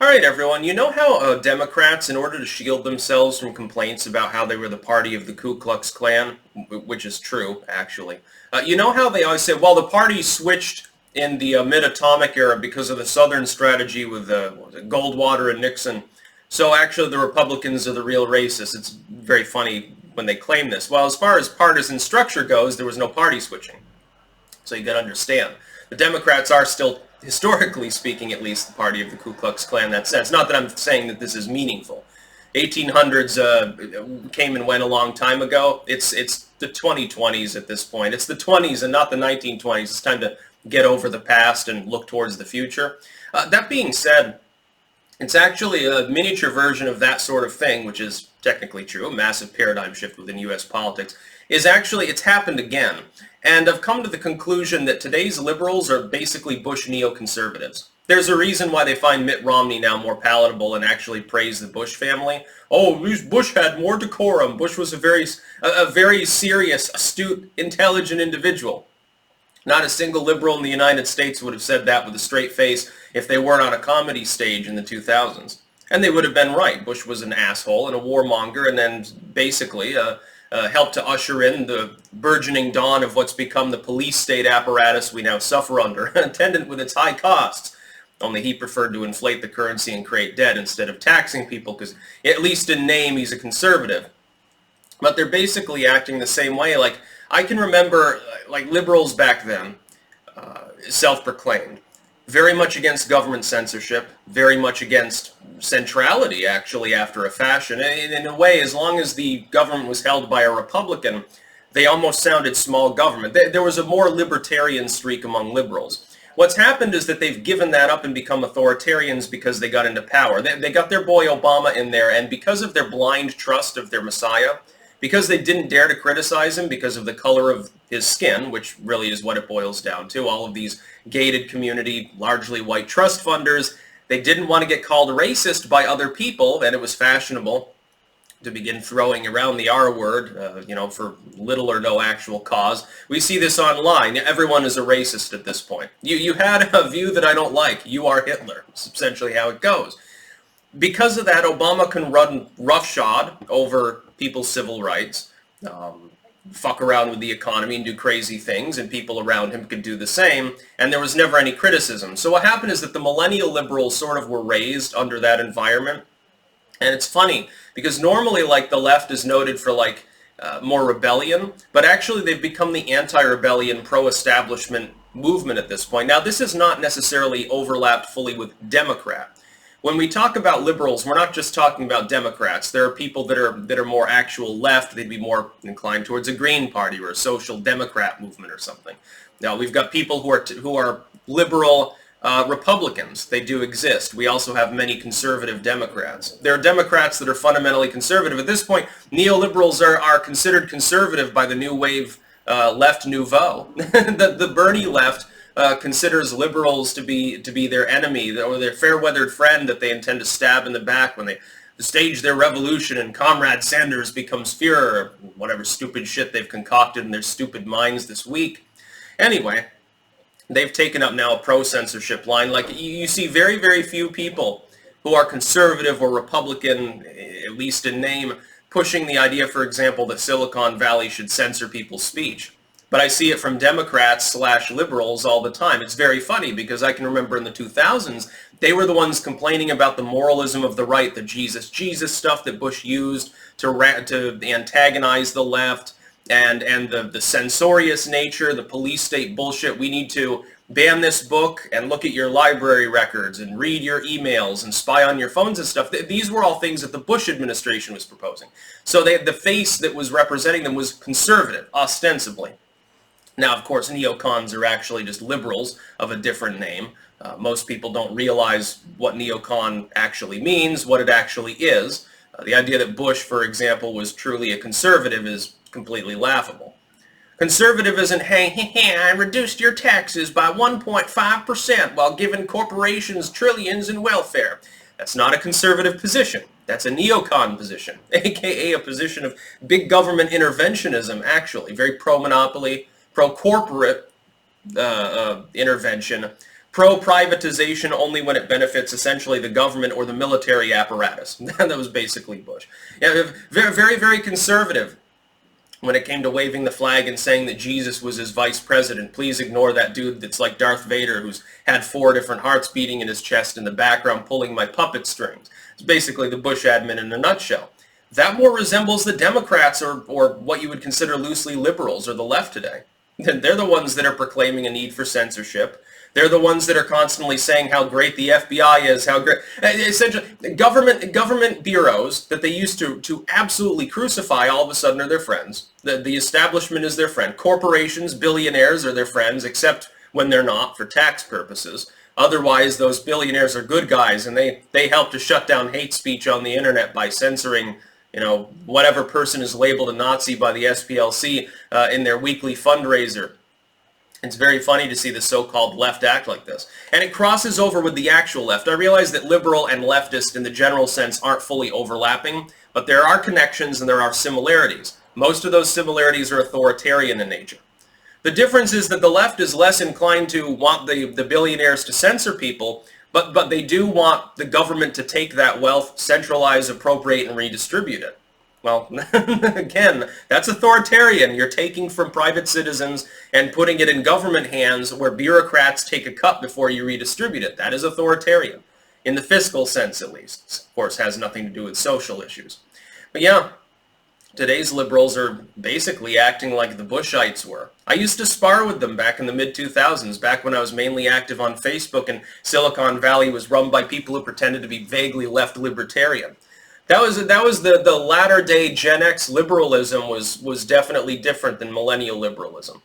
All right, everyone. You know how Democrats, in order to shield themselves from complaints about how they were the party of the Ku Klux Klan, which is true, actually, you know how they always say, well, the party switched in the mid-atomic era because of the Southern strategy with Goldwater and Nixon. So actually the Republicans are the real racists. It's very funny when they claim this. Well, as far as partisan structure goes, there was no party switching. So you got to understand. The Democrats are still, historically speaking at least, the party of the Ku Klux Klan in that sense. Not that I'm saying that this is meaningful. 1800s came and went a long time ago. It's the 2020s at this point. It's the 20s and not the 1920s. It's time to get over the past and look towards the future. That being said, it's actually a miniature version of that sort of thing, which is technically true, a massive paradigm shift within U.S. politics, is actually, it's happened again. And I've come to the conclusion that today's liberals are basically Bush neoconservatives. There's a reason why they find Mitt Romney now more palatable and actually praise the Bush family. Oh, Bush had more decorum. Bush was a very serious, astute, intelligent individual. Not a single liberal in the United States would have said that with a straight face if they weren't on a comedy stage in the 2000s. And they would have been right. Bush was an asshole and a warmonger, and then basically helped to usher in the burgeoning dawn of what's become the police state apparatus we now suffer under, attendant with its high costs. Only he preferred to inflate the currency and create debt instead of taxing people, because at least in name he's a conservative. But they're basically acting the same way. Like, I can remember, like, liberals back then, self-proclaimed, very much against government censorship, very much against centrality, actually, after a fashion. In a way, as long as the government was held by a Republican, they almost sounded small government. There was a more libertarian streak among liberals. What's happened is that they've given that up and become authoritarians because they got into power. They got their boy Obama in there, and because of their blind trust of their messiah, because they didn't dare to criticize him because of the color of his skin, which really is what it boils down to, all of these gated community, largely white trust funders, they didn't want to get called racist by other people, and it was fashionable to begin throwing around the R word, for little or no actual cause. We see this online. Everyone is a racist at this point. You had a view that I don't like. You are Hitler. It's essentially how it goes. Because of that, Obama can run roughshod over people's civil rights, fuck around with the economy and do crazy things, and people around him could do the same, and there was never any criticism. So what happened is that the millennial liberals sort of were raised under that environment. And it's funny, because normally, like, the left is noted for, like, more rebellion, but actually they've become the anti-rebellion, pro-establishment movement at this point. Now, this is not necessarily overlapped fully with Democrat. When we talk about liberals, we're not just talking about Democrats. There are people that are more actual left. They'd be more inclined towards a Green Party or a social democrat movement or something. Now, we've got people who are liberal Republicans. They do exist. We also have many conservative Democrats. There are Democrats that are fundamentally conservative. At this point, neoliberals are considered conservative by the new wave left nouveau. The Bernie left considers liberals to be their enemy, or their fair-weathered friend that they intend to stab in the back when they stage their revolution and Comrade Sanders becomes Führer, or whatever stupid shit they've concocted in their stupid minds this week. Anyway, they've taken up now a pro-censorship line. Like, you see very, very few people who are conservative or Republican, at least in name, pushing the idea, for example, that Silicon Valley should censor people's speech. But I see it from Democrats/liberals all the time. It's very funny because I can remember in the 2000s, they were the ones complaining about the moralism of the right, the Jesus stuff that Bush used to antagonize the left, and the censorious nature, the police state bullshit. We need to ban this book and look at your library records and read your emails and spy on your phones and stuff. These were all things that the Bush administration was proposing. So the face that was representing them was conservative, ostensibly. Now, of course, neocons are actually just liberals of a different name. Most people don't realize what neocon actually means, what it actually is. The idea that Bush, for example, was truly a conservative is completely laughable. Conservative isn't, hey, I reduced your taxes by 1.5% while giving corporations trillions in welfare. That's not a conservative position. That's a neocon position, aka a position of big government interventionism, actually. Very pro-monopoly, pro-corporate intervention, pro-privatization only when it benefits essentially the government or the military apparatus. That was basically Bush. Yeah, very, very, very conservative when it came to waving the flag and saying that Jesus was his vice president. Please ignore that dude that's like Darth Vader, who's had 4 different hearts beating in his chest in the background, pulling my puppet strings. It's basically the Bush admin in a nutshell. That more resembles the Democrats or what you would consider loosely liberals or the left today. They're the ones that are proclaiming a need for censorship. They're the ones that are constantly saying how great the FBI is, how great... Essentially, government bureaus that they used to absolutely crucify all of a sudden are their friends. The establishment is their friend. Corporations, billionaires are their friends, except when they're not for tax purposes. Otherwise, those billionaires are good guys, and they help to shut down hate speech on the internet by censoring, whatever person is labeled a Nazi by the SPLC in their weekly fundraiser. It's very funny to see the so-called left act like this. And it crosses over with the actual left. I realize that liberal and leftist in the general sense aren't fully overlapping, but there are connections and there are similarities. Most of those similarities are authoritarian in nature. The difference is that the left is less inclined to want the billionaires to censor people, but they do want the government to take that wealth, centralize, appropriate, and redistribute it. Well, again, that's authoritarian. You're taking from private citizens and putting it in government hands where bureaucrats take a cut before you redistribute it. That is authoritarian, in the fiscal sense at least. Of course, has nothing to do with social issues. But yeah, today's liberals are basically acting like the Bushites were. I used to spar with them back in the mid-2000s, back when I was mainly active on Facebook and Silicon Valley was run by people who pretended to be vaguely left libertarian. That was the latter-day Gen X liberalism was definitely different than millennial liberalism.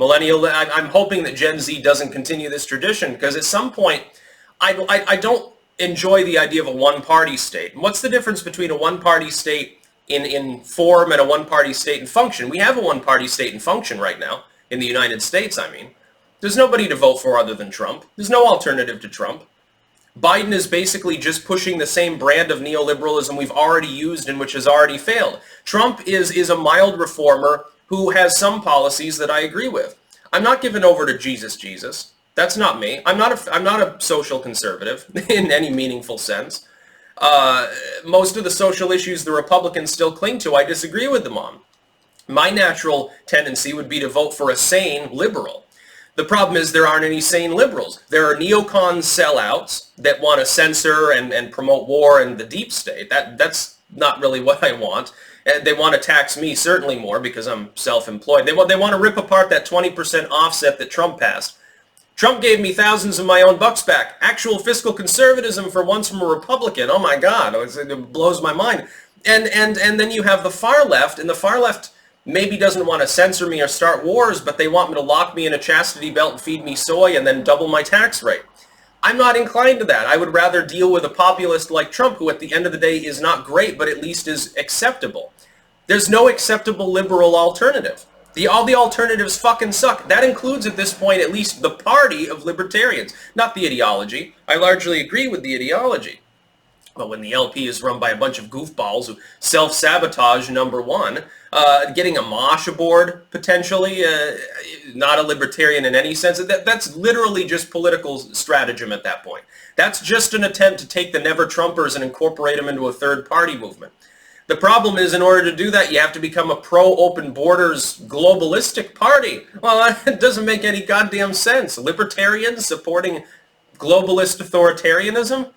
I'm hoping that Gen Z doesn't continue this tradition, because at some point, I don't enjoy the idea of a one-party state. And what's the difference between a one-party state in form and a one-party state in function? We have a one-party state in function right now, in the United States, I mean. There's nobody to vote for other than Trump. There's no alternative to Trump. Biden is basically just pushing the same brand of neoliberalism we've already used and which has already failed. Trump is a mild reformer who has some policies that I agree with. I'm not giving over to Jesus. That's not me. I'm not a social conservative in any meaningful sense. Most of the social issues the Republicans still cling to, I disagree with them on. My natural tendency would be to vote for a sane liberal. The problem is there aren't any sane liberals. There are neocon sellouts that want to censor and promote war and the deep state. That's not really what I want. They want to tax me certainly more because I'm self-employed. They want to rip apart that 20% offset that Trump passed. Trump gave me thousands of my own bucks back. Actual fiscal conservatism for once from a Republican. Oh my God, it blows my mind. And then you have the far left, and the far left maybe doesn't want to censor me or start wars, but they want me to lock me in a chastity belt and feed me soy and then double my tax rate. I'm not inclined to that. I would rather deal with a populist like Trump, who at the end of the day is not great, but at least is acceptable. There's no acceptable liberal alternative. All the alternatives fucking suck. That includes at this point at least the party of libertarians, not the ideology. I largely agree with the ideology. But when the LP is run by a bunch of goofballs who self-sabotage, number one, getting a mosh aboard, potentially, not a libertarian in any sense, that's literally just political stratagem at that point. That's just an attempt to take the never-Trumpers and incorporate them into a third-party movement. The problem is, in order to do that, you have to become a pro-open borders globalistic party. Well, it doesn't make any goddamn sense. Libertarians supporting globalist authoritarianism?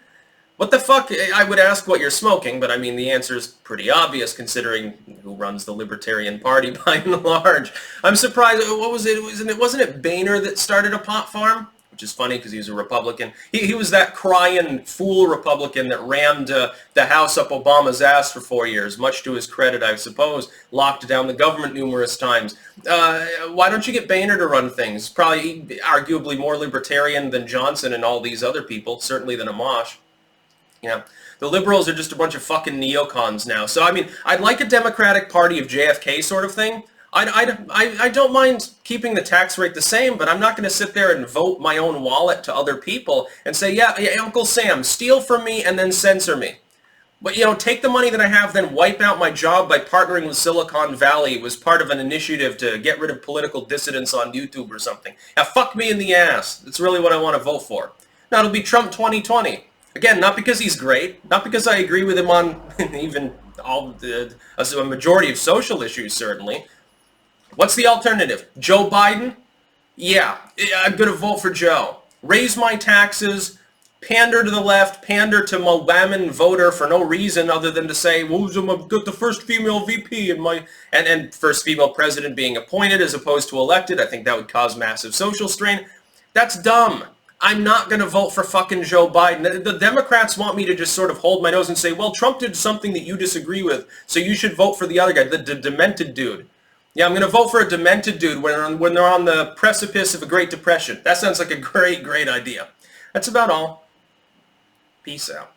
What the fuck? I would ask what you're smoking, but I mean, the answer is pretty obvious considering who runs the Libertarian Party by and large. I'm surprised. What was it? Wasn't it Boehner that started a pot farm? Which is funny because he was a Republican. He was that crying fool Republican that rammed the House up Obama's ass for 4 years, much to his credit, I suppose, locked down the government numerous times. Why don't you get Boehner to run things? Probably arguably more libertarian than Johnson and all these other people, certainly than Amash. Yeah, the liberals are just a bunch of fucking neocons now. So, I mean, I'd like a Democratic Party of JFK sort of thing. I don't mind keeping the tax rate the same, but I'm not going to sit there and vote my own wallet to other people and say, yeah, Uncle Sam, steal from me and then censor me. But, take the money that I have, then wipe out my job by partnering with Silicon Valley. It was part of an initiative to get rid of political dissidents on YouTube or something. Now, fuck me in the ass. That's really what I want to vote for. Now, it'll be Trump 2020. Again, not because he's great, not because I agree with him on even a majority of social issues, certainly. What's the alternative? Joe Biden? Yeah, I'm going to vote for Joe. Raise my taxes, pander to the left, pander to my whammon voter for no reason other than to say, well, I've got the first female VP and first female president being appointed as opposed to elected. I think that would cause massive social strain. That's dumb. I'm not going to vote for fucking Joe Biden. The Democrats want me to just sort of hold my nose and say, well, Trump did something that you disagree with, so you should vote for the other guy, the demented dude. Yeah, I'm going to vote for a demented dude when they're on the precipice of a Great Depression. That sounds like a great, great idea. That's about all. Peace out.